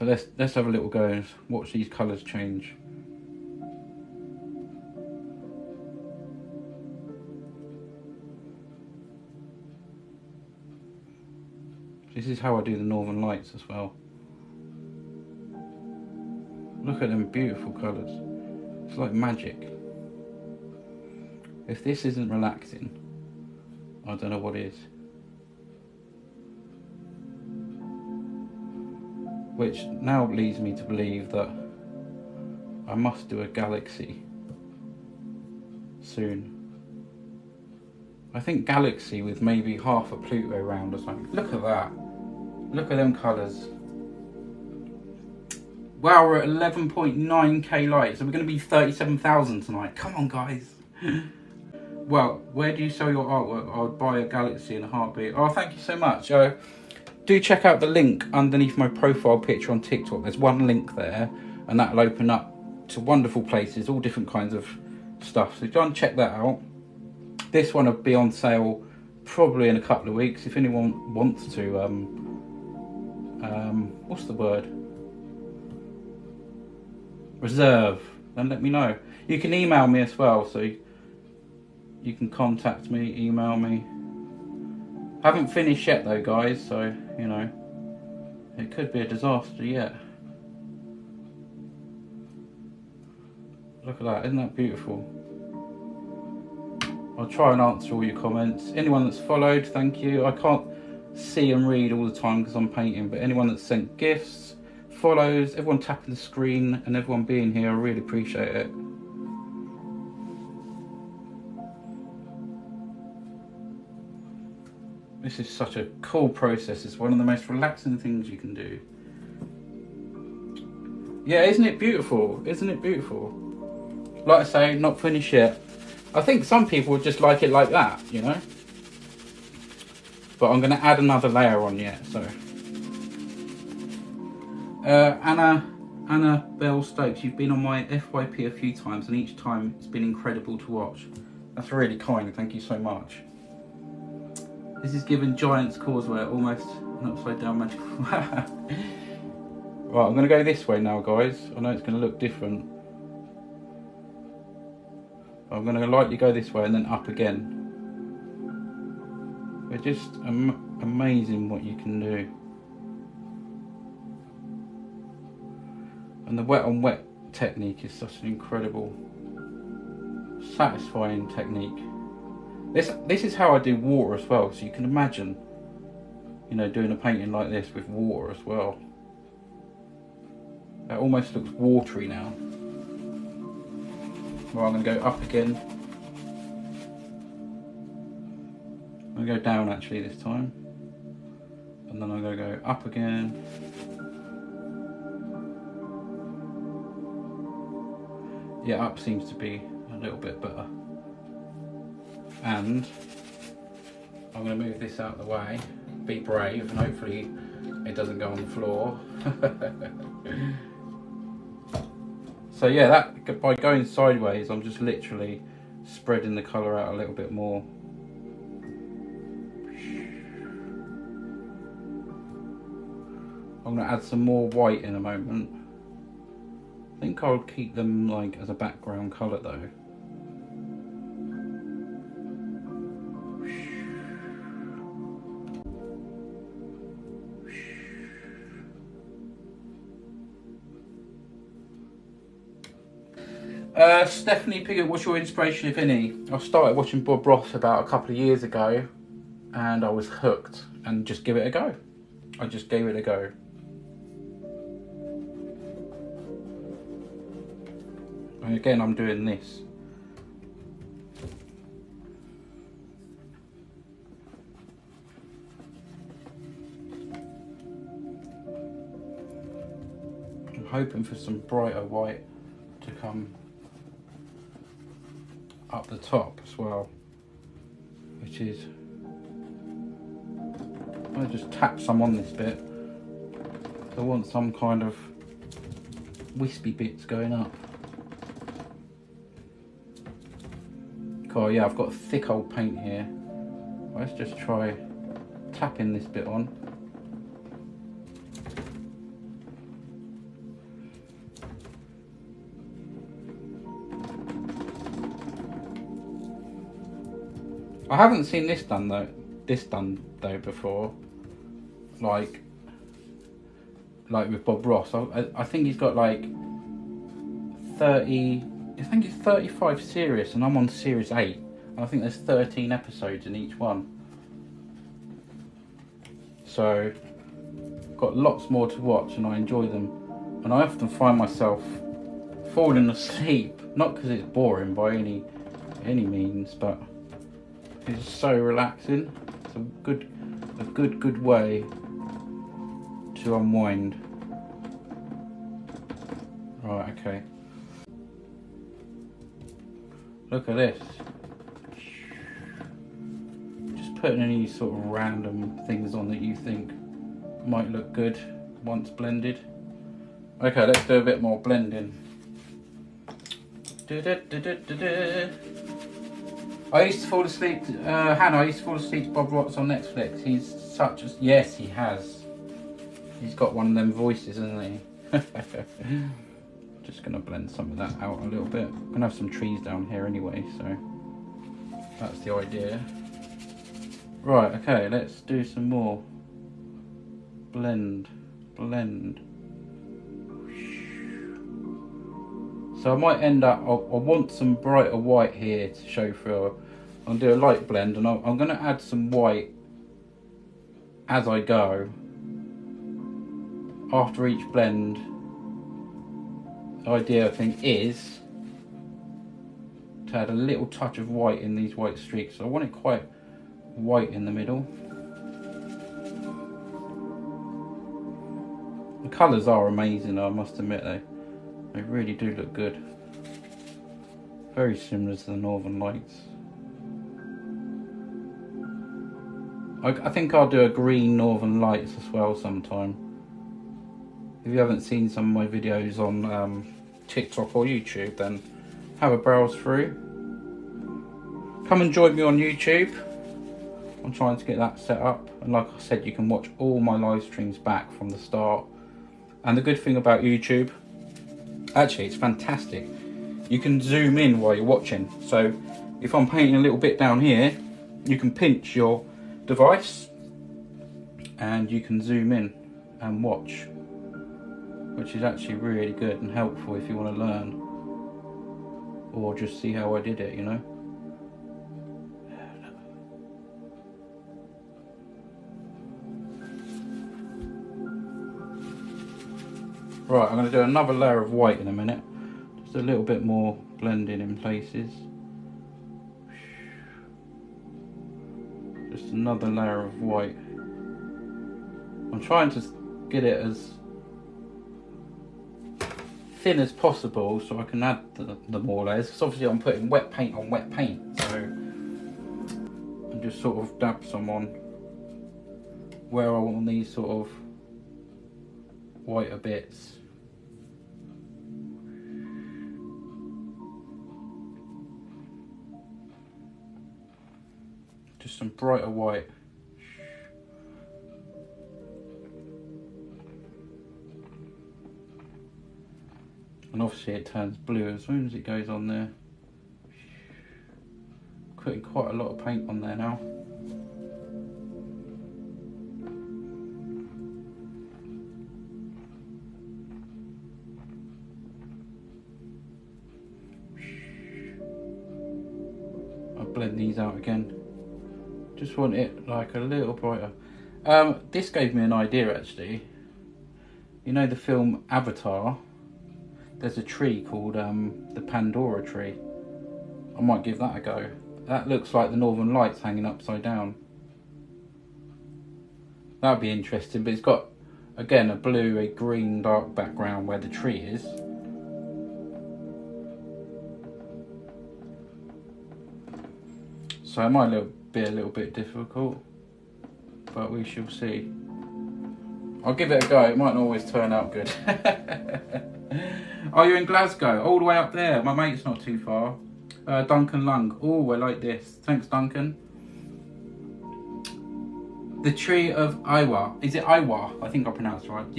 But let's have a little go and watch these colours change. This is how I do the Northern Lights as well. Look at them beautiful colours. It's like magic. If this isn't relaxing, I don't know what is. Which now leads me to believe that I must do a galaxy soon. I think galaxy with maybe half a Pluto round or something. Look at that. Look at them colours. Wow, we're at 11.9k likes. So we're going to be 37,000 tonight. Come on, guys. Well, where do you sell your artwork? I would buy a galaxy in a heartbeat. Oh, thank you so much. Do check out the link underneath my profile picture on TikTok. There's one link there, and that'll open up to wonderful places, all different kinds of stuff. So go and check that out. This one will be on sale probably in a couple of weeks. If anyone wants to, what's the word? Reserve, then let me know. You can email me as well, so you can contact me, email me. Haven't finished yet though, guys, so you know it could be a disaster yet. Look at that, isn't that beautiful? I'll try and answer all your comments. Anyone that's followed, thank you. I can't see and read all the time because I'm painting, but anyone that's sent gifts, follows, everyone tapping the screen, and everyone being here, I really appreciate it. This is such a cool process. It's one of the most relaxing things you can do. Yeah, isn't it beautiful? Isn't it beautiful? Like I say, not finished yet. I think some people would just like it like that, you know? But I'm going to add another layer on yet, so. Anna Bell Stokes, you've been on my FYP a few times, and each time it's been incredible to watch. That's really kind, thank you so much. This is given Giant's Causeway, almost an upside down magical. Right, I'm going to go this way now, guys. I know it's going to look different. I'm going to lightly go this way and then up again. It's just amazing what you can do. And the wet on wet technique is such an incredible, satisfying technique. This is how I do water as well, so you can imagine, you know, doing a painting like this with water as well. It almost looks watery now. Well, I'm going to go up again. I'm going to go down actually this time. And then I'm going to go up again. Yeah, up seems to be a little bit better. And I'm going to move this out of the way, be brave, and hopefully it doesn't go on the floor. So yeah, that by going sideways, I'm just literally spreading the colour out a little bit more. I'm going to add some more white in a moment. I think I'll keep them like as a background colour though. Stephanie Piggott, what's your inspiration, if any? I started watching Bob Ross about a couple of years ago, and I was hooked, and just give it a go. I just gave it a go. And again, I'm doing this. I'm hoping for some brighter white to come up the top as well, which is, I'll just tap some on this bit. I want some kind of wispy bits going up. Cool, yeah, I've got thick old paint here. Let's just try tapping this bit on. I haven't seen this done though before, like with Bob Ross. I think he's got like 30. I think it's 35 series, and I'm on series 8. And I think there's 13 episodes in each one. So got lots more to watch, and I enjoy them. And I often find myself falling asleep, not because it's boring by any means, but it's so relaxing. It's a good way to unwind. Right, okay. Look at this. Just putting any sort of random things on that you think might look good once blended. Okay, let's do a bit more blending. I used to fall asleep to, Hannah, I used to fall asleep to Bob Ross on Netflix. He's such a... Yes, he has. He's got one of them voices, isn't he? Just going to blend some of that out a little bit. I'm going to have some trees down here anyway, so that's the idea. Right, okay, let's do some more. Blend. So I might end up, I want some brighter white here to show through. I'll do a light blend, and I'm going to add some white as I go. After each blend, the idea I think is to add a little touch of white in these white streaks. So I want it quite white in the middle. The colours are amazing, I must admit, they really do look good. Very similar to the Northern Lights. I think I'll do a green Northern Lights as well sometime. If you haven't seen some of my videos on TikTok or YouTube, then have a browse through. Come and join me on YouTube. I'm trying to get that set up. And like I said, you can watch all my live streams back from the start. And the good thing about YouTube, actually it's fantastic, you can zoom in while you're watching. So if I'm painting a little bit down here, you can pinch your device and you can zoom in and watch, which is actually really good and helpful if you want to learn or just see how I did it, you know. Right, I'm going to do another layer of white in a minute. Just a little bit more blending in places. Just another layer of white. I'm trying to get it as thin as possible so I can add the more layers. Because obviously I'm putting wet paint on wet paint. So I just sort of dab some on where I want these sort of whiter bits. Just some brighter white. And obviously it turns blue as soon as it goes on there. Putting quite a lot of paint on there now. I'll blend these out again. Just want it like a little brighter. This gave me an idea actually. You know the film Avatar? There's a tree called the Pandora tree. I might give that a go. That looks like the Northern Lights hanging upside down. That'd be interesting, but it's got, again, a blue, a green, dark background where the tree is. So it might be a little bit difficult, but we shall see. I'll give it a go. It might not always turn out good. Oh, you're in Glasgow, all the way up there. My mate's not too far. Duncan Lung. Oh, I like this. Thanks, Duncan. The tree of Iwa. Is it Iwa? I think I pronounced it right. Yeah.